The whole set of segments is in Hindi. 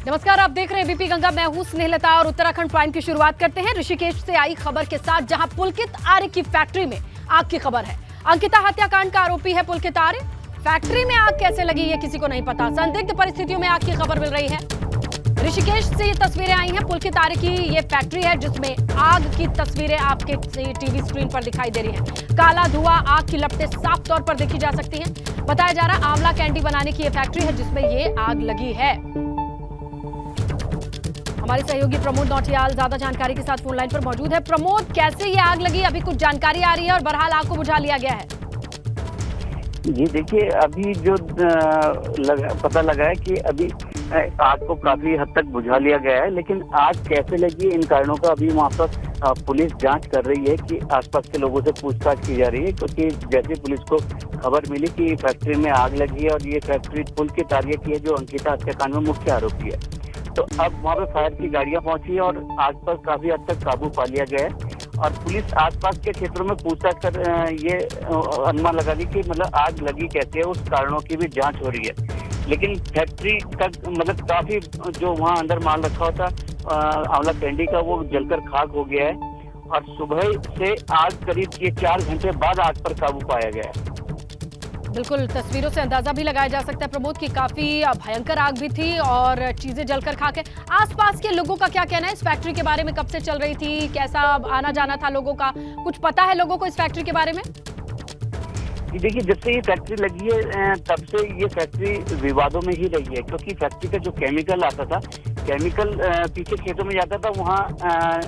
नमस्कार, आप देख रहे हैं बीपी गंगा। मैं हूं स्नेहलता और उत्तराखंड प्राइम की शुरुआत करते हैं ऋषिकेश से आई खबर के साथ, जहां पुलकित आर्य की फैक्ट्री में आग की खबर है। अंकिता हत्याकांड का आरोपी है पुलकित आर्य। फैक्ट्री में आग कैसे लगी ये किसी को नहीं पता। संदिग्ध परिस्थितियों में आग की खबर मिल रही है। ऋषिकेश से ये तस्वीरें आई हैं। पुलकित आर्य की ये फैक्ट्री है जिसमें आग की तस्वीरें आपके टीवी स्क्रीन पर दिखाई दे रही हैं। काला धुआं, आग की लपटें साफ तौर पर देखी जा सकती हैं। बताया जा रहा आंवला कैंडी बनाने की ये फैक्ट्री है जिसमें ये आग लगी है। हमारे सहयोगी प्रमोद नौटियाल ज्यादा जानकारी के साथ फोन लाइन पर मौजूद है। प्रमोद, कैसे ये आग लगी? अभी कुछ जानकारी आ रही है और बहरहाल आग को बुझा लिया गया है। जी देखिए, अभी जो पता लगा है कि अभी आग को काफी हद तक बुझा लिया गया है, लेकिन आग कैसे लगी इन कारणों का अभी वहाँ पर पुलिस जांच कर रही है कि आसपास के लोगों से पूछताछ की जा रही है। क्योंकि जैसे पुलिस को खबर मिली कि फैक्ट्री में आग लगी है और ये फैक्ट्री पुलकित आर्य की है जो अंकिता हत्याकांड में मुख्य आरोपी है, तो अब वहाँ पे फायर की गाड़ियां पहुंची है और आग पर काफी हद तक काबू पा लिया गया है। और पुलिस आसपास के क्षेत्रों में पूछताछ कर ये अनुमान लगा ली कि मतलब आग लगी कैसे है, उस कारणों की भी जांच हो रही है। लेकिन फैक्ट्री का मतलब काफी जो वहाँ अंदर माल रखा होता आंवला कैंडी का, वो जलकर खाक हो गया है। और सुबह से आग करीब ये 4 घंटे बाद आग पर काबू पाया गया है। बिल्कुल, तस्वीरों से अंदाजा भी लगाया जा सकता है प्रमोद की काफी भयंकर आग भी थी और चीजें जलकर खाक है। आसपास के लोगों का क्या कहना है इस फैक्ट्री के बारे में? कब से चल रही थी, कैसा आना जाना था लोगों का? कुछ पता है लोगों को इस फैक्ट्री के बारे में? देखिए, जब से ये फैक्ट्री लगी है तब से ये फैक्ट्री विवादों में ही रही है। क्योंकि फैक्ट्री का जो केमिकल आता था, केमिकल पीछे खेतों में जाता था। वहाँ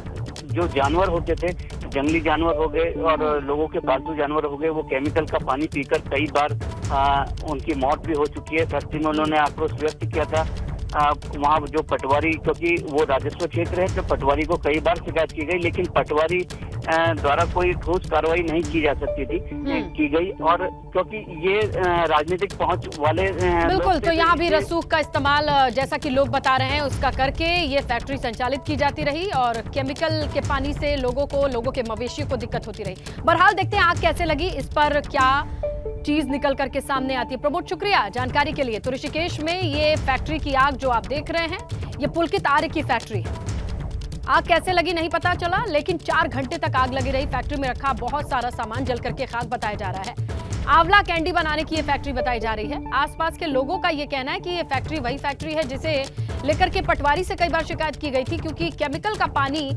जो जानवर होते थे, जंगली जानवर हो गए और लोगों के पालतू जानवर हो गए, वो केमिकल का पानी पीकर कई बार उनकी मौत भी हो चुकी है। फैक्ट्री में उन्होंने आक्रोश व्यक्त किया था। वहाँ जो पटवारी, क्योंकि वो राजस्व क्षेत्र है, तो पटवारी को कई बार शिकायत की गई, लेकिन पटवारी द्वारा कोई ठोस कार्रवाई नहीं की जा सकती थी की गई। और क्योंकि ये राजनीतिक पहुंच वाले बिल्कुल, तो यहाँ भी रसूख का इस्तेमाल जैसा कि लोग बता रहे हैं उसका करके ये फैक्ट्री संचालित की जाती रही और केमिकल के पानी से लोगों के मवेशियों को दिक्कत होती रही। बहरहाल देखते हैं आग कैसे लगी, इस पर क्या चीज निकल करके सामने आती है। प्रमोद, शुक्रिया जानकारी के लिए। तो ऋषिकेश में ये फैक्ट्री की आग जो आप देख रहे हैं, ये पुलकित आर्य की फैक्ट्री है। आग कैसे लगी नहीं पता चला, लेकिन 4 घंटे तक आग लगी रही। फैक्ट्री में रखा बहुत सारा सामान जल करके खाक बताया जा रहा है। आंवला कैंडी बनाने की ये फैक्ट्री बताई जा रही है। आसपास के लोगों का ये कहना है कि ये फैक्ट्री वही फैक्ट्री है जिसे लेकर के पटवारी से कई बार शिकायत की गई थी, क्योंकि केमिकल का पानी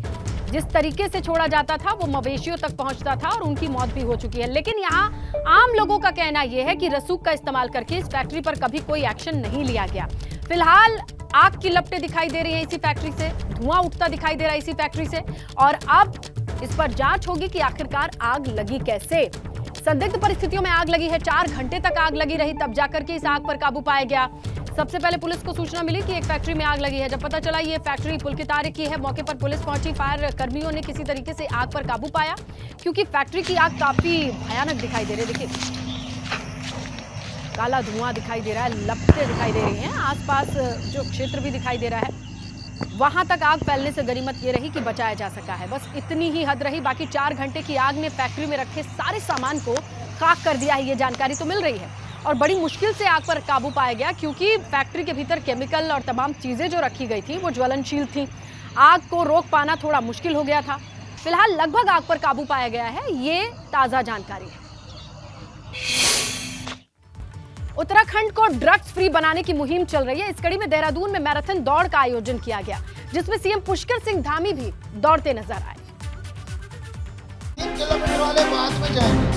जिस तरीके से छोड़ा जाता था वो मवेशियों तक पहुंचता था और उनकी मौत भी हो चुकी है। लेकिन यहाँ आम लोगों का कहना यह है कि रसूख का इस्तेमाल करके इस फैक्ट्री पर कभी कोई एक्शन नहीं लिया गया। फिलहाल आग की लपटें दिखाई दे रही हैं इसी फैक्ट्री से, धुआं उठता दिखाई दे रहा है इसी फैक्ट्री से, और अब इस पर जांच होगी कि आखिरकार आग लगी कैसे। संदिग्ध परिस्थितियों में आग लगी है, 4 घंटे तक आग लगी रही, तब जाकर के इस आग पर काबू पाया गया। सबसे पहले पुलिस को सूचना मिली कि एक फैक्ट्री में आग लगी है। जब पता चला ये फैक्ट्री पुलकित आर्य की है, मौके पर पुलिस पहुंची। फायर कर्मियों ने किसी तरीके से आग पर काबू पाया, क्योंकि फैक्ट्री की आग काफी भयानक दिखाई दे रही है। देखिए, काला धुआं दिखाई दे रहा है, लपटें दिखाई दे रही हैं। आसपास जो क्षेत्र भी दिखाई दे रहा है, वहां तक आग फैलने से गनीमत ये रही कि बचाया जा सका है। बस इतनी ही हद रही। बाकी 4 घंटे की आग ने फैक्ट्री में रखे सारे सामान को खाक कर दिया है, ये जानकारी तो मिल रही है। और बड़ी मुश्किल से आग पर काबू पाया गया, क्योंकि फैक्ट्री के भीतर केमिकल और तमाम चीजें जो रखी गई थी वो ज्वलनशील थी। आग को रोक पाना थोड़ा मुश्किल हो गया था। फिलहाल लगभग आग पर काबू पाया गया है, ये ताजा जानकारी है। उत्तराखंड को ड्रग्स फ्री बनाने की मुहिम चल रही है। इस कड़ी में देहरादून में मैराथन दौड़ का आयोजन किया गया, जिसमें सीएम पुष्कर सिंह धामी भी दौड़ते नजर आए। 3 किलोमीटर वाले बाद में जाएंगे।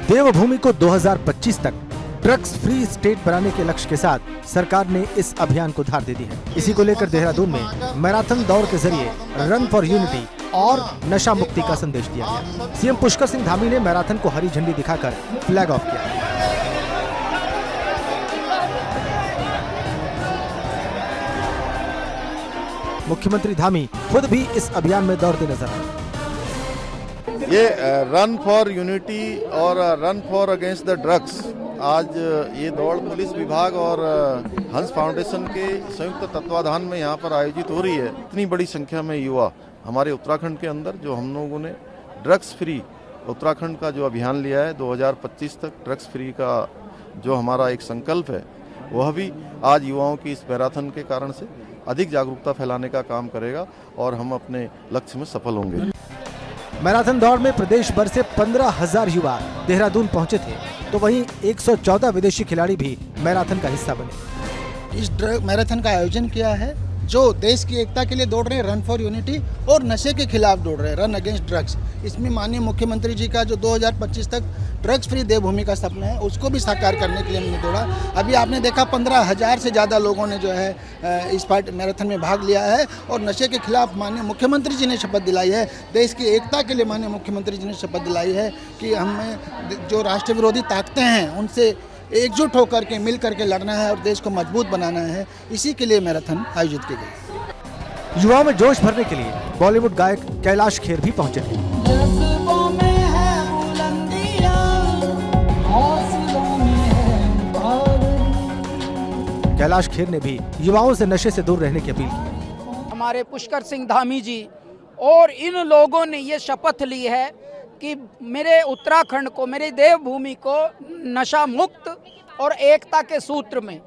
देवभूमि को 2025 तक ड्रग्स फ्री स्टेट बनाने के लक्ष्य के साथ सरकार ने इस अभियान को धार दे दी है। इसी को लेकर देहरादून में मैराथन दौड़ के जरिए रन फॉर यूनिटी और नशा मुक्ति का संदेश दिया गया। सीएम पुष्कर सिंह धामी ने मैराथन को हरी झंडी दिखाकर फ्लैग ऑफ किया। मुख्यमंत्री धामी खुद भी इस अभियान में दौड़ते नजर आए। ये रन फॉर यूनिटी और run for against the drugs, आज ये दौड़ पुलिस विभाग और हंस फाउंडेशन के संयुक्त तत्वाधान में यहाँ पर आयोजित हो रही है। इतनी बड़ी संख्या में युवा हमारे उत्तराखंड के अंदर जो हम लोगों ने ड्रग्स फ्री उत्तराखंड का जो अभियान लिया है 2025 तक ड्रग्स फ्री का जो हमारा एक संकल्प है, वह भी आज युवाओं की इस मैराथन के कारण से अधिक जागरूकता फैलाने का काम करेगा और हम अपने लक्ष्य में सफल होंगे। मैराथन दौड़ में प्रदेश भर से 15,000 युवा देहरादून पहुंचे थे, तो वहीं 114 विदेशी खिलाड़ी भी मैराथन का हिस्सा बने। इस मैराथन का आयोजन किया है जो देश की एकता के लिए दौड़ रहे हैं, रन फॉर यूनिटी, और नशे के खिलाफ दौड़ रहे हैं, रन अगेंस्ट ड्रग्स। इसमें माननीय मुख्यमंत्री जी का जो 2025 तक ड्रग्स फ्री देवभूमि का सपना है, उसको भी साकार करने के लिए हमने दौड़ा। अभी आपने देखा 15,000 से ज़्यादा लोगों ने जो है इस मैराथन में भाग लिया है और नशे के खिलाफ माननीय मुख्यमंत्री जी ने शपथ दिलाई है, देश की एकता के लिए माननीय मुख्यमंत्री जी ने शपथ दिलाई है कि हमें जो राष्ट्र विरोधी ताकतें हैं उनसे एकजुट होकर के मिल करके लड़ना है और देश को मजबूत बनाना है। इसी के लिए मैराथन आयोजित की गई। युवाओं में जोश भरने के लिए बॉलीवुड गायक कैलाश खेर भी पहुंचे थे। कैलाश खेर ने भी युवाओं से नशे से दूर रहने की अपील की। हमारे पुष्कर सिंह धामी जी और इन लोगों ने ये शपथ ली है कि मेरे उत्तराखंड को, मेरी देवभूमि को नशा मुक्त और एकता के सूत्र में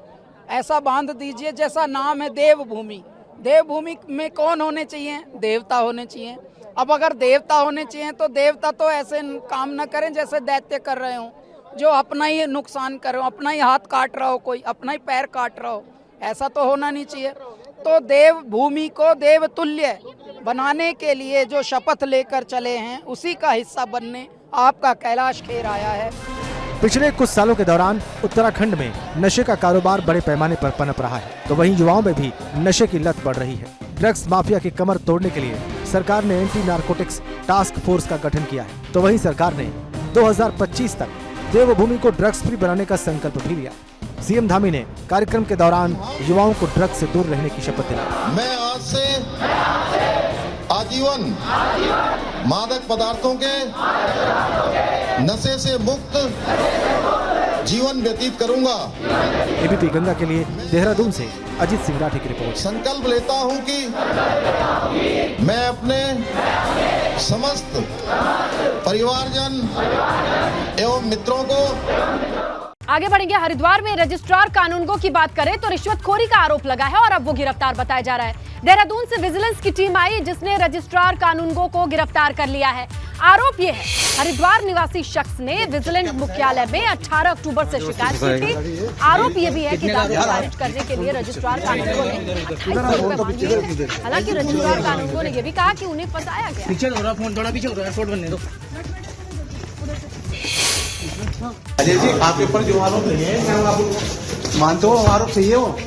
ऐसा बांध दीजिए जैसा नाम है देवभूमि। देवभूमि में कौन होने चाहिए? देवता होने चाहिए। अब अगर देवता होने चाहिए तो देवता तो ऐसे काम न करें जैसे दैत्य कर रहे हो, जो अपना ही नुकसान कर रहे हो, अपना ही हाथ काट रहा हो, कोई अपना ही पैर काट रहा हो। ऐसा तो होना नहीं चाहिए। तो देवभूमि को देवतुल्य बनाने के लिए जो शपथ लेकर चले हैं, उसी का हिस्सा बनने आपका कैलाश खेर आया है। पिछले कुछ सालों के दौरान उत्तराखंड में नशे का कारोबार बड़े पैमाने पर पनप रहा है, तो वहीं युवाओं में भी नशे की लत बढ़ रही है। ड्रग्स माफिया की कमर तोड़ने के लिए सरकार ने एंटी नारकोटिक्स टास्क फोर्स का गठन किया है, तो वहीं सरकार ने 2025 तक देवभूमि को ड्रग्स फ्री बनाने का संकल्प भी लिया। सीएम धामी ने कार्यक्रम के दौरान युवाओं को ड्रग्स से दूर रहने की शपथ दिलाई। मैं आज से आजीवन मादक पदार्थों के नशे से मुक्त जीवन व्यतीत करूंगा। एबीपी गंगा के लिए देहरादून से अजीत सिंह राठी की रिपोर्ट। संकल्प लेता हूं कि मैं अपने समस्त परिवारजन एवं मित्रों को। आगे बढ़ेंगे। हरिद्वार में रजिस्ट्रार कानूनगो की बात करें तो रिश्वतखोरी का आरोप लगा है और अब वो गिरफ्तार बताया जा रहा है। देहरादून से विजिलेंस की टीम आई जिसने रजिस्ट्रार कानूनगो को गिरफ्तार कर लिया है। आरोप ये है, हरिद्वार निवासी शख्स ने विजिलेंस मुख्यालय में 18 अक्टूबर से शिकायत की थी। आरोप ये भी है कि दाखिल खारिज करने के लिए रजिस्ट्रार कानूनगो ने 28 रुपए मांगे। हालांकि रजिस्ट्रार कानूनगो ने यह भी कहा कि उन्हें फंसाया गया। अजय जी, आपके ऊपर जो आरोप लगे हैं, क्या आप मानते हो आरोप सही है? वो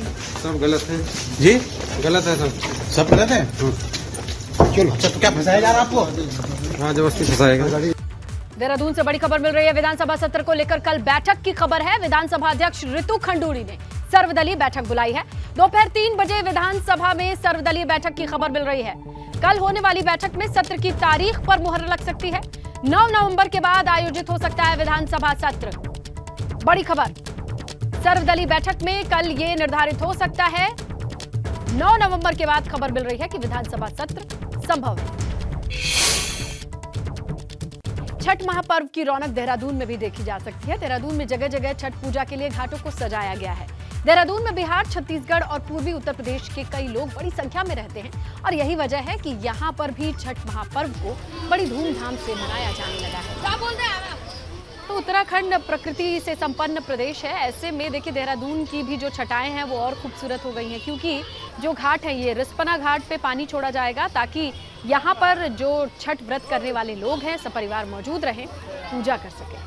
सब गलत है जी, गलत है सब गलत है। चलो, अच्छा तो क्या फंसाया जा रहा है आपको? हाँ, जबरदस्ती फंसाएगा। देहरादून से बड़ी खबर मिल रही है। विधानसभा सत्र को लेकर कल बैठक की खबर है। विधानसभा अध्यक्ष ऋतु खंडूड़ी ने सर्वदलीय बैठक बुलाई है। दोपहर 3 बजे विधानसभा में सर्वदलीय बैठक की खबर मिल रही है। कल होने वाली बैठक में सत्र की तारीख पर मुहर लग सकती है। 9 नवंबर के बाद आयोजित हो सकता है विधानसभा सत्र। बड़ी खबर, सर्वदलीय बैठक में कल ये निर्धारित हो सकता है। 9 नवंबर के बाद खबर मिल रही है कि विधानसभा सत्र संभव है। छठ महापर्व की रौनक देहरादून में भी देखी जा सकती है। देहरादून में जगह जगह छठ पूजा के लिए घाटों को सजाया गया है। देहरादून में बिहार, छत्तीसगढ़ और पूर्वी उत्तर प्रदेश के कई लोग बड़ी संख्या में रहते हैं और यही वजह है कि यहाँ पर भी छठ महापर्व को बड़ी धूमधाम से मनाया जाने लगा है। क्या बोल रहे हैं आप? तो उत्तराखंड प्रकृति से संपन्न प्रदेश है। ऐसे में देखिए देहरादून की भी जो छटाएं हैं वो और खूबसूरत हो गई हैं, क्योंकि जो घाट है ये रिस्पना घाट पे पानी छोड़ा जाएगा ताकि यहाँ पर जो छठ व्रत करने वाले लोग हैं सपरिवार मौजूद रहें, पूजा कर सकें।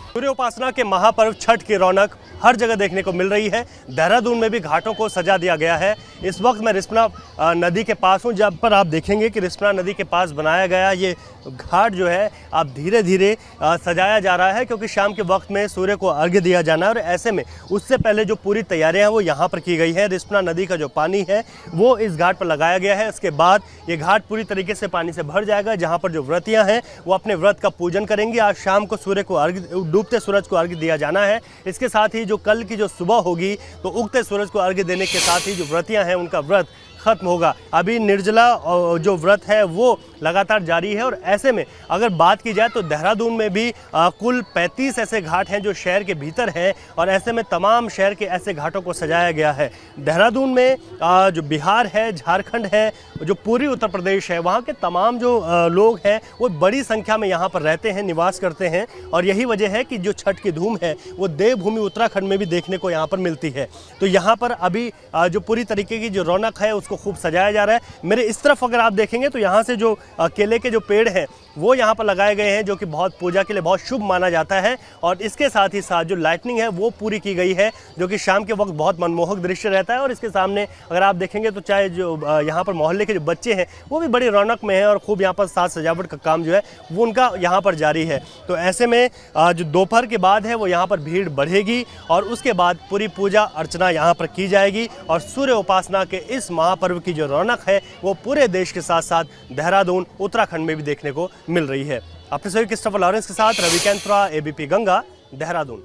सूर्य उपासना के महापर्व छठ की रौनक हर जगह देखने को मिल रही है। देहरादून में भी घाटों को सजा दिया गया है। इस वक्त मैं रिस्पना नदी के पास हूं, जब पर आप देखेंगे कि रिस्पना नदी के पास बनाया गया ये घाट जो है आप धीरे धीरे सजाया जा रहा है, क्योंकि शाम के वक्त में सूर्य को अर्घ्य दिया जाना है और ऐसे में उससे पहले जो पूरी तैयारियां हैं वो यहाँ पर की गई है। रिस्पना नदी का जो पानी है वो इस घाट पर लगाया गया है। इसके बाद ये घाट पूरी तरीके से पानी से भर जाएगा, जहाँ पर जो व्रतियाँ हैं वो अपने व्रत का पूजन करेंगी। आज शाम को सूर्य को अर्घ्य, डूबते सूरज को अर्घ्य दिया जाना है। इसके साथ ही जो कल की जो सुबह होगी तो उगते सूरज को अर्घ्य देने के साथ ही जो व्रतियाँ हैं उनका व्रत खत्म होगा। अभी निर्जला जो व्रत है वो लगातार जारी है और ऐसे में अगर बात की जाए तो देहरादून में भी कुल 35 ऐसे घाट हैं जो शहर के भीतर हैं और ऐसे में तमाम शहर के ऐसे घाटों को सजाया गया है। देहरादून में जो बिहार है, झारखंड है, जो पूर्वी उत्तर प्रदेश है, वहाँ के तमाम जो लोग हैं वो बड़ी संख्या में यहाँ पर रहते हैं, निवास करते हैं और यही वजह है कि जो छठ की धूम है वो देवभूमि उत्तराखंड में भी देखने को यहाँ पर मिलती है। तो यहाँ पर अभी जो पूरी तरीके की जो रौनक है उसको खूब सजाया जा रहा है। मेरे इस तरफ अगर आप देखेंगे तो यहाँ से जो केले के जो पेड़ हैं वो यहाँ पर लगाए गए हैं जो कि बहुत पूजा के लिए बहुत शुभ माना जाता है और इसके साथ ही साथ जो लाइटनिंग है वो पूरी की गई है जो कि शाम के वक्त बहुत मनमोहक दृश्य रहता है और इसके सामने अगर आप देखेंगे तो चाहे जो यहाँ पर मोहल्ले के जो बच्चे हैं वो भी बड़ी रौनक में हैं और खूब यहाँ पर साज सजावट का काम जो है वो उनका यहाँ पर जारी है। तो ऐसे में जो दोपहर के बाद है वो यहाँ पर भीड़ बढ़ेगी और उसके बाद पूरी पूजा अर्चना यहाँ पर की जाएगी और सूर्य उपासना के इस महापर्व की जो रौनक है वो पूरे देश के साथ साथ देहरादून उत्तराखंड में भी देखने को मिल रही है। अपने सभी क्रिस्टोफर लॉरेंस के साथ रवि कैंथ्रा, एबीपी गंगा, देहरादून।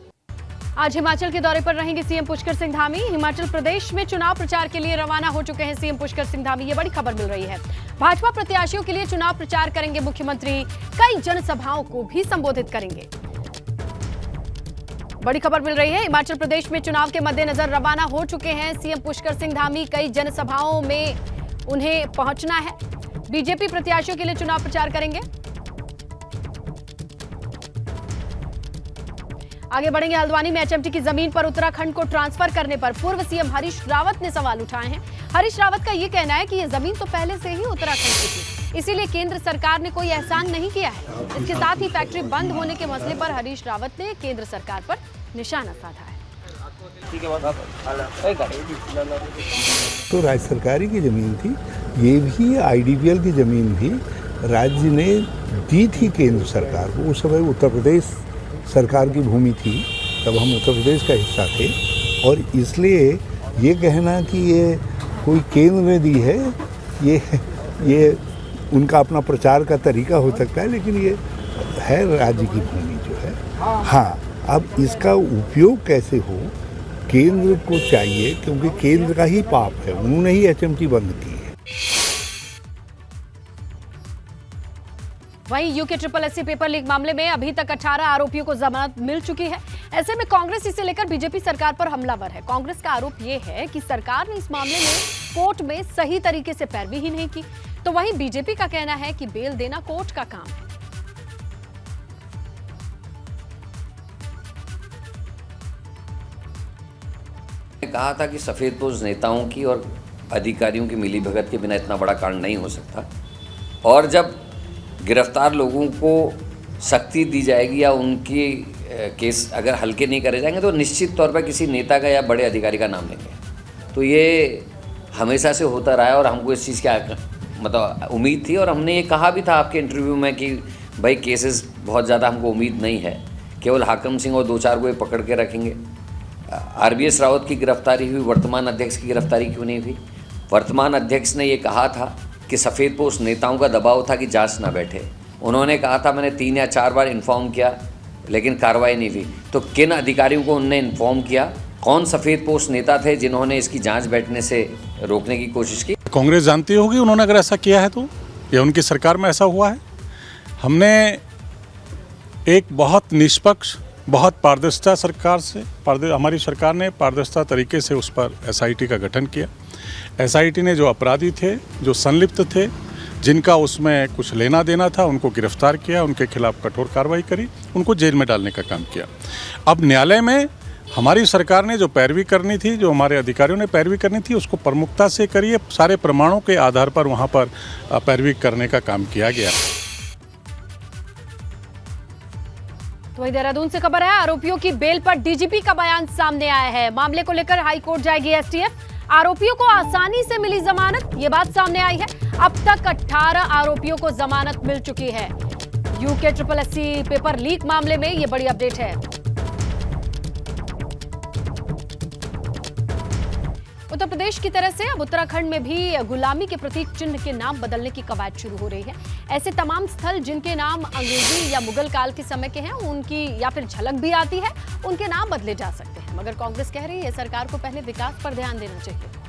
आज हिमाचल के दौरे पर रहेंगे सीएम पुष्कर सिंह धामी। हिमाचल प्रदेश में चुनाव प्रचार के लिए रवाना हो चुके हैं सीएम पुष्कर सिंह धामी, ये बड़ी खबर मिल रही है। भाजपा प्रत्याशियों के लिए चुनाव प्रचार करेंगे मुख्यमंत्री, कई जनसभाओं को भी संबोधित करेंगे। बड़ी खबर मिल रही है, हिमाचल प्रदेश में चुनाव के मद्देनजर रवाना हो चुके हैं सीएम पुष्कर सिंह धामी। कई जनसभाओं में उन्हें पहुंचना है। बीजेपी प्रत्याशियों के लिए चुनाव प्रचार करेंगे। आगे बढ़ेंगे, हल्द्वानी में एचएमटी की जमीन पर उत्तराखंड को ट्रांसफर करने पर पूर्व सीएम हरीश रावत ने सवाल उठाए हैं। हरीश रावत का ये कहना है कि ये जमीन तो पहले से ही उत्तराखंड की थी, इसीलिए केंद्र सरकार ने कोई एहसान नहीं किया है। इसके साथ ही फैक्ट्री बंद होने के मसले पर हरीश रावत ने केंद्र सरकार पर निशाना साधा है। तो राज्य सरकारी की जमीन थी, ये भी आईडीपीएल की जमीन भी राज्य ने दी थी केंद्र सरकार को। उस समय उत्तर प्रदेश सरकार की भूमि थी, तब हम उत्तर प्रदेश का हिस्सा थे और इसलिए ये कहना कि ये कोई केंद्र ने दी है, ये उनका अपना प्रचार का तरीका हो सकता है, लेकिन ये है राज्य की भूमि जो है। हाँ, अब इसका उपयोग कैसे हो केंद्र को चाहिए, क्योंकि केंद्र का ही पाप है, उन्होंने ही एचएमटी बंद की है। वहीं यूके SSSC पेपर लीक मामले में अभी तक 18 आरोपियों को जमानत मिल चुकी है। ऐसे में कांग्रेस इसे लेकर बीजेपी सरकार पर हमलावर है। कांग्रेस का आरोप ये है कि सरकार ने इस मामले में कोर्ट में सही तरीके से पैरवी ही नहीं की, तो वहीं बीजेपी का कहना है कि बेल देना कोर्ट का काम है। कहा था कि सफेदपोश नेताओं की और अधिकारियों की मिलीभगत के बिना इतना बड़ा कांड नहीं हो सकता और जब गिरफ्तार लोगों को सख्ती दी जाएगी या उनकी केस अगर हल्के नहीं करे जाएंगे तो निश्चित तौर पर किसी नेता का या बड़े अधिकारी का नाम लेंगे। तो ये हमेशा से होता रहा है और हमको इस चीज़ की मतलब उम्मीद थी और हमने ये कहा भी था आपके इंटरव्यू में कि भाई केसेस बहुत ज़्यादा हमको उम्मीद नहीं है, केवल हाकिम सिंह और 2-4 को ये पकड़ के रखेंगे। RBS रावत की गिरफ्तारी हुई, वर्तमान अध्यक्ष की गिरफ्तारी क्यों नहीं हुई? वर्तमान अध्यक्ष ने ये कहा था कि सफ़ेदपोश नेताओं का दबाव था कि जांच ना बैठे। उन्होंने कहा था मैंने 3 या 4 बार इन्फॉर्म किया लेकिन कार्रवाई नहीं हुई। तो किन अधिकारियों को उनने इन्फॉर्म किया? कौन सफ़ेदपोश नेता थे जिन्होंने इसकी जांच बैठने से रोकने की कोशिश की? कांग्रेस जानती होगी उन्होंने अगर ऐसा किया है तो, या उनकी सरकार में ऐसा हुआ है। हमने एक बहुत निष्पक्ष, बहुत पारदर्शिता सरकार से हमारी सरकार ने पारदर्शिता तरीके से उस पर SIT का गठन किया। SIT ने जो अपराधी थे, जो संलिप्त थे, जिनका उसमें कुछ लेना देना था, उनको गिरफ्तार किया, उनके खिलाफ कठोर कार्रवाई करी, उनको जेल में डालने का काम किया। अब न्यायालय में हमारी सरकार ने जो पैरवी करनी थी, जो हमारे अधिकारियों ने पैरवी करनी थी, उसको प्रमुखता से करिए। सारे प्रमाणों के आधार पर वहाँ पर पैरवी करने का काम किया गया। तो वही देहरादून से खबर है, आरोपियों की बेल पर डीजीपी का बयान सामने आया है। मामले को लेकर हाईकोर्ट जाएगी STF। आरोपियों को आसानी से मिली जमानत, ये बात सामने आई है। अब तक 18 आरोपियों को जमानत मिल चुकी है। यूके SSSC पेपर लीक मामले में ये बड़ी अपडेट है। उत्तर प्रदेश की तरह से अब उत्तराखंड में भी गुलामी के प्रतीक चिन्ह के नाम बदलने की कवायद शुरू हो रही है। ऐसे तमाम स्थल जिनके नाम अंग्रेजी या मुगल काल के समय के हैं, उनकी या फिर झलक भी आती है, उनके नाम बदले जा सकते हैं। मगर कांग्रेस कह रही है सरकार को पहले विकास पर ध्यान देना चाहिए।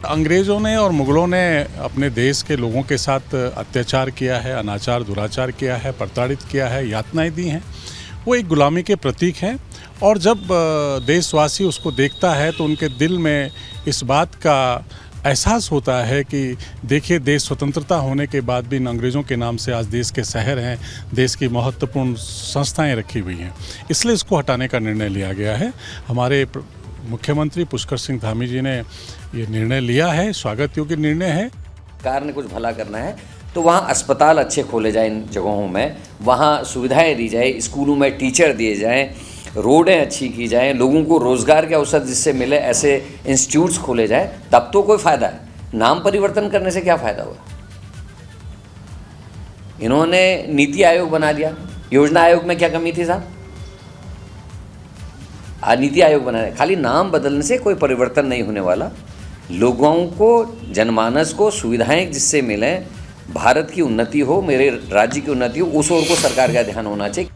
अंग्रेज़ों ने और मुग़लों ने अपने देश के लोगों के साथ अत्याचार किया है, अनाचार दुराचार किया है, प्रताड़ित किया है, यातनाएं दी हैं। वो एक गुलामी के प्रतीक हैं और जब देशवासी उसको देखता है तो उनके दिल में इस बात का एहसास होता है कि देखिए, देश स्वतंत्रता होने के बाद भी इन अंग्रेज़ों के नाम से आज देश के शहर हैं, देश की महत्वपूर्ण संस्थाएं रखी हुई हैं। इसलिए इसको हटाने का निर्णय लिया गया है। हमारे मुख्यमंत्री पुष्कर सिंह धामी जी ने ये निर्णय लिया है, स्वागत योग्य निर्णय है। सरकार ने कुछ भला करना है तो वहाँ अस्पताल अच्छे खोले जाएं, इन जगहों में वहाँ सुविधाएं दी जाए, स्कूलों में टीचर दिए जाएं, रोडें अच्छी की जाएं, लोगों को रोज़गार के अवसर जिससे मिले ऐसे इंस्टीट्यूट्स खोले जाएं, तब तो कोई फ़ायदा है। नाम परिवर्तन करने से क्या फ़ायदा हुआ? इन्होंने नीति आयोग बना दिया। योजना आयोग में क्या कमी थी साहब? नीति आयोग बनाया, खाली नाम बदलने से कोई परिवर्तन नहीं होने वाला। लोगों को, जनमानस को सुविधाएं जिससे मिले, भारत की उन्नति हो, मेरे राज्य की उन्नति हो, उस ओर को सरकार का ध्यान होना चाहिए।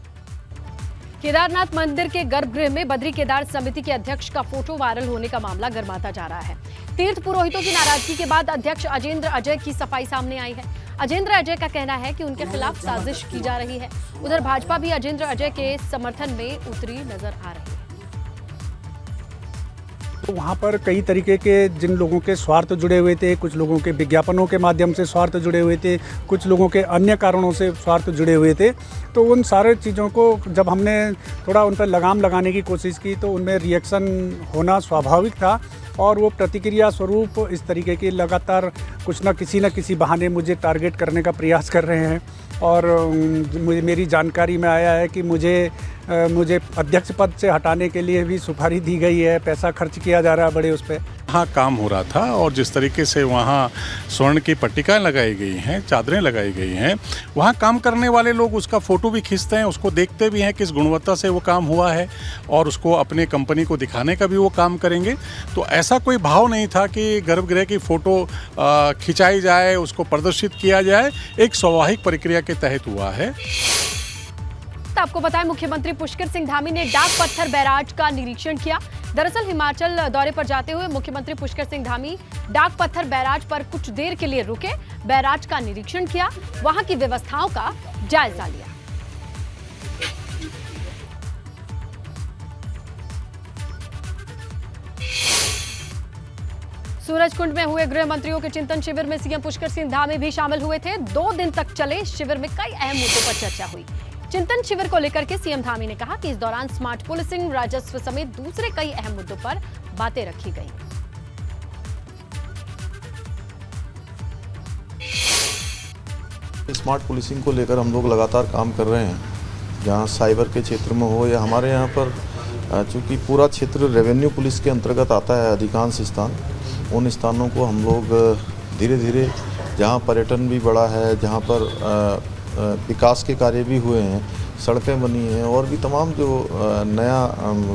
केदारनाथ मंदिर के गर्भगृह में बद्री केदार समिति के अध्यक्ष का फोटो वायरल होने का मामला गर्माता जा रहा है। तीर्थ पुरोहितों की नाराजगी के बाद अध्यक्ष अजेंद्र अजय की सफाई सामने आई है। अजेंद्र अजय का कहना है कि उनके खिलाफ साजिश की जा रही है। उधर भाजपा भी अजेंद्र अजय के समर्थन में उतरी नजर आ रही है। तो वहाँ पर कई तरीके के जिन लोगों के स्वार्थ जुड़े हुए थे, कुछ लोगों के विज्ञापनों के माध्यम से स्वार्थ जुड़े हुए थे, कुछ लोगों के अन्य कारणों से स्वार्थ जुड़े हुए थे। तो उन सारे चीज़ों को जब हमने थोड़ा उन पर लगाम लगाने की कोशिश की तो उनमें रिएक्शन होना स्वाभाविक था और वो प्रतिक्रिया स्वरूप इस तरीके की लगातार कुछ न किसी बहाने मुझे टारगेट करने का प्रयास कर रहे हैं। और मेरी जानकारी में आया है कि मुझे अध्यक्ष पद से हटाने के लिए भी सुपारी दी गई है, पैसा खर्च किया जा रहा है बड़े उस पर। वहाँ काम हो रहा था और जिस तरीके से वहाँ स्वर्ण की पट्टिकाएं लगाई गई हैं, चादरें लगाई गई हैं, वहाँ काम करने वाले लोग उसका फ़ोटो भी खींचते हैं, उसको देखते भी हैं किस गुणवत्ता से वो काम हुआ है और उसको अपने कंपनी को दिखाने का भी वो काम करेंगे। तो ऐसा कोई भाव नहीं था कि गर्भगृह की फ़ोटो खिंचाई जाए, उसको प्रदर्शित किया जाए। एक स्वाभाविक प्रक्रिया के तहत हुआ है। आपको बताएं, मुख्यमंत्री पुष्कर सिंह धामी ने डाक पत्थर बैराज का निरीक्षण किया। दरअसल हिमाचल दौरे पर जाते हुए मुख्यमंत्री पुष्कर सिंह धामी डाक पत्थर बैराज पर कुछ देर के लिए रुके, बैराज का निरीक्षण किया, वहां की व्यवस्थाओं का जायजा लिया। सूरजकुंड में हुए गृह मंत्रियों के चिंतन शिविर में सीएम पुष्कर सिंह धामी भी शामिल हुए थे। 2 दिन तक चले शिविर में कई अहम मुद्दों पर चर्चा हुई। चिंतन शिविर को लेकर के सीएम धामी ने कहा कि इस दौरान स्मार्ट पुलिसिंग, राजस्व समेत दूसरे कई अहम मुद्दों पर बातें रखी गई। स्मार्ट पुलिसिंग को लेकर हम लोग लगातार काम कर रहे हैं, जहां साइबर के क्षेत्र में हो या हमारे यहाँ पर चूँकि पूरा क्षेत्र रेवेन्यू पुलिस के अंतर्गत आता है, अधिकांश स्थान, उन स्थानों को हम लोग धीरे धीरे, जहाँ पर्यटन भी बढ़ा है, जहाँ पर विकास के कार्य भी हुए हैं, सड़कें बनी हैं और भी तमाम जो नया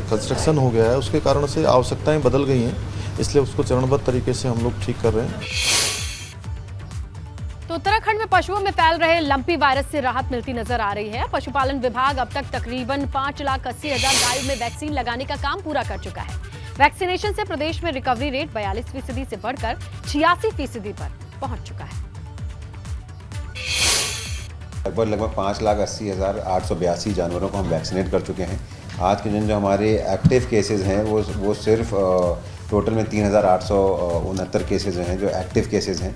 कंस्ट्रक्शन हो गया है, उसके कारण से आवश्यकताएं बदल गई हैं, इसलिए उसको चरणबद्ध तरीके से हम लोग ठीक कर रहे हैं। तो उत्तराखंड में पशुओं में फैल रहे लंपी वायरस से राहत मिलती नजर आ रही है। पशुपालन विभाग अब तक तकरीबन 5,80,000 गायों में वैक्सीन लगाने का काम पूरा कर चुका है। वैक्सीनेशन से प्रदेश में रिकवरी रेट 42% से बढ़कर 86% पर पहुंच चुका है। लगभग 5,80,882 जानवरों को हम वैक्सीनेट कर चुके हैं। आज के दिन जो हमारे एक्टिव केसेस हैं वो सिर्फ टोटल में 3,869 केसेस हैं जो एक्टिव केसेस हैं।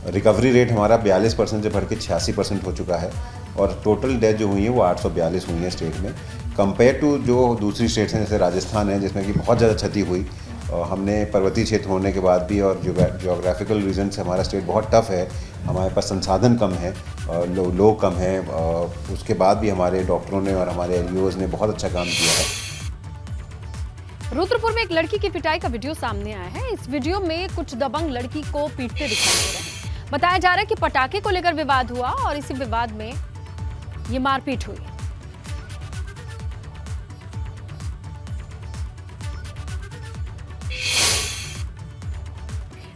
रिकवरी रेट हमारा 42% से बढ़ के 86% हो चुका है और टोटल डेथ जो हुई है वो 842 हुई है स्टेट में। कंपेयर टू जो दूसरी स्टेट्स हैं जैसे राजस्थान है जिसमें कि बहुत ज़्यादा क्षति हुई, हमने पर्वतीय क्षेत्र होने के बाद भी और जोग्राफिकल रीजन से हमारा स्टेट बहुत टफ है, हमारे पास संसाधन कम है, लोग कम हैं, उसके बाद भी हमारे डॉक्टरों ने और हमारे एलईओज़ ने बहुत अच्छा काम किया है। रुद्रपुर में एक लड़की की पिटाई का वीडियो सामने आया है। इस वीडियो में कुछ दबंग लड़की को पीटते दिखाई दे रहे हैं। बताया जा रहा है कि पटाखे को लेकर विवाद हुआ और इसी विवाद में ये मारपीट हुई।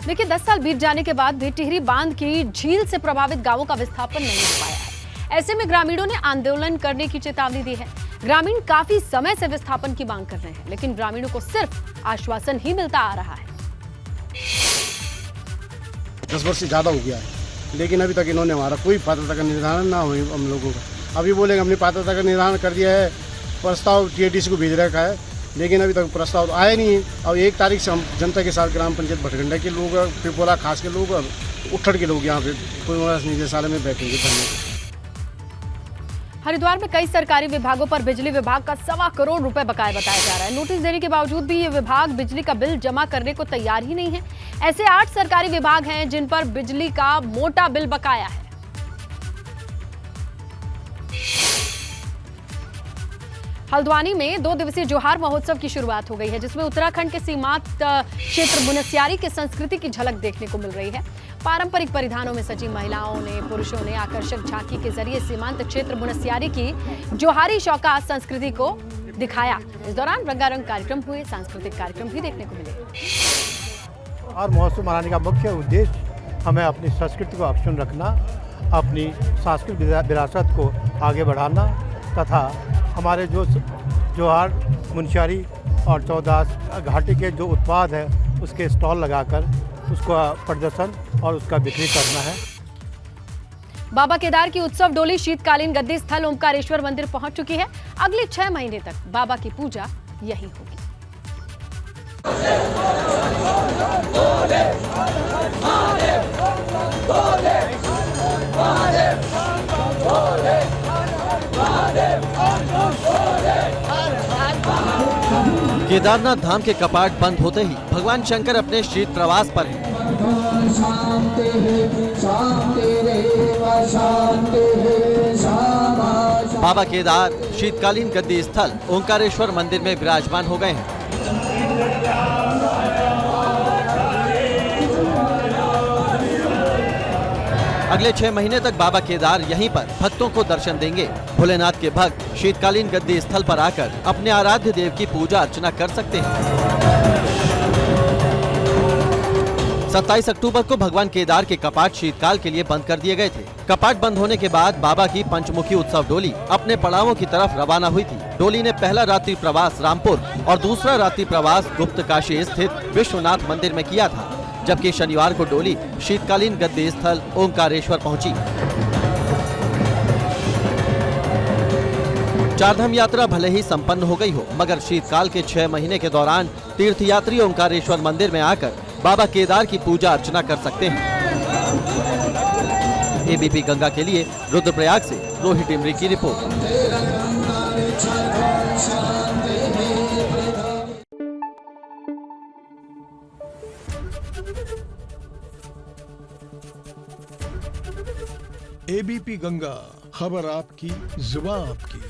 देखिए, 10 साल बीत जाने के बाद भी टिहरी बांध की झील से प्रभावित गांवों का विस्थापन नहीं हो पाया है। ऐसे में ग्रामीणों ने आंदोलन करने की चेतावनी दी है। ग्रामीण काफी समय से विस्थापन की मांग कर रहे हैं, लेकिन ग्रामीणों को सिर्फ आश्वासन ही मिलता आ रहा है। 10 वर्ष से ज़्यादा हो गया है, लेकिन अभी तक इन्होंने हमारा कोई पात्रता का निर्धारण ना हुई हम लोगों का। अभी बोलेंगे हमने पात्रता का निर्धारण कर दिया है, प्रस्ताव TATC को भेज रखा है, लेकिन अभी तक प्रस्ताव आया नहीं है। अब 1 तारीख से हम जनता के साथ ग्राम पंचायत भटगंडा के लोग, पिपोला खास के लोग और उठड़ के लोग यहाँ पे निदेशालय में बैठेंगे धरने। हरिद्वार में कई सरकारी विभागों पर बिजली विभाग का 1.25 करोड़ रुपए बकाया बताया जा रहा है। नोटिस देने के बावजूद भी ये विभाग बिजली का बिल जमा करने को तैयार ही नहीं है। ऐसे 8 सरकारी विभाग हैं जिन पर बिजली का मोटा बिल बकाया है। हल्द्वानी में 2 दिवसीय जोहार महोत्सव की शुरुआत हो गई है, जिसमें उत्तराखंड के सीमांत क्षेत्र मुनस्यारी की संस्कृति की झलक देखने को मिल रही है। पारंपरिक परिधानों में सजी महिलाओं ने, पुरुषों ने आकर्षक झांकी के जरिए सीमांत क्षेत्र मुनस्यारी की जोहारी शौकात संस्कृति को दिखाया। इस दौरान रंगारंग कार्यक्रम हुए, सांस्कृतिक कार्यक्रम भी देखने को मिले। और महोत्सव मनाने का मुख्य उद्देश्य हमें अपनी संस्कृति को अक्षुण्ण रखना, अपनी सांस्कृतिक विरासत को आगे बढ़ाना तथा हमारे जो जोहार, मुनस्यारी और चौदास घाटी के जो उत्पाद है उसके स्टॉल लगाकर उसका प्रदर्शन और उसका बिक्री करना है। बाबा केदार की उत्सव डोली शीतकालीन गद्दी स्थल ओंकारेश्वर मंदिर पहुंच चुकी है। अगले 6 महीने तक बाबा की पूजा यहीं होगी। केदारनाथ धाम के कपाट बंद होते ही भगवान शंकर अपने शीत प्रवास पर हैं। बाबा केदार शीतकालीन गद्दी स्थल ओंकारेश्वर मंदिर में विराजमान हो गए हैं। अगले 6 महीने तक बाबा केदार यहीं पर भक्तों को दर्शन देंगे। भोलेनाथ के भक्त शीतकालीन गद्दी स्थल पर आकर अपने आराध्य देव की पूजा अर्चना कर सकते हैं। 27 अक्टूबर को भगवान केदार के कपाट शीतकाल के लिए बंद कर दिए गए थे। कपाट बंद होने के बाद बाबा की पंचमुखी उत्सव डोली अपने पड़ावों की तरफ रवाना हुई थी। डोली ने पहला रात्रि प्रवास रामपुर और दूसरा रात्रि प्रवास गुप्त काशी स्थित विश्वनाथ मंदिर में किया था, जबकि शनिवार को डोली शीतकालीन गद्दी स्थल ओंकारेश्वर पहुंची। चारधाम यात्रा भले ही संपन्न हो गई हो, मगर शीतकाल के 6 महीने के दौरान तीर्थयात्री ओंकारेश्वर मंदिर में आकर बाबा केदार की पूजा अर्चना कर सकते हैं। ABP गंगा के लिए रुद्रप्रयाग से रोहित इमरी की रिपोर्ट। ABP गंगा, खबर आपकी, जुबान आपकी।